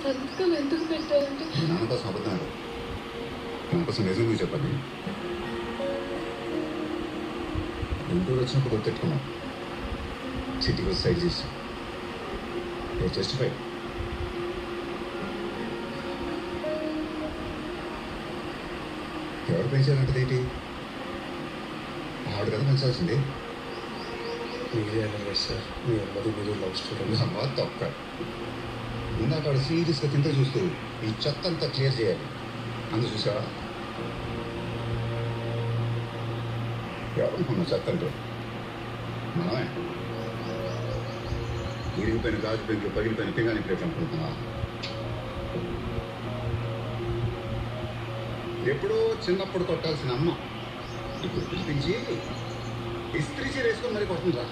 సంతకం ఎందుకు పెట్టారంటే నాన్న కోసం అబద్ధాలు, నా కోసం నిజం చెప్పండి. గుంటూరు వచ్చినప్పుడు గుర్తెట్టుకున్నాం, సిటీకి వచ్చి సైడ్ చేసి జస్టిఫై. ఎవరు పెంచారంటే ఏంటి? ఆవిడ కదా పెంచాల్సింది. మీరే అన్నారు సార్, మీ అమ్మది మీరు లవ్ స్టోరీ. అమ్మ తొక్క. ఇందాక ఆవిడ సీరియస్గా తింటే చూస్తూ ఈ చెత్త అంతా క్లియర్ చేయాలి. అందు చూసావా ఎవరనుకున్నా చెత్త అంటే? మనమే. విరిగిపోయిన గాజు బెంకులు, పగిలిపోయిన పింగాణి ప్లేట్లు అనుకుంటున్నా. ఎప్పుడో చిన్నప్పుడు కొట్టాల్సిన అమ్మ ఇప్పుడు పిలిపించి ఇస్త్రీ చీర వేసుకొని మరీ కొడుతుందా?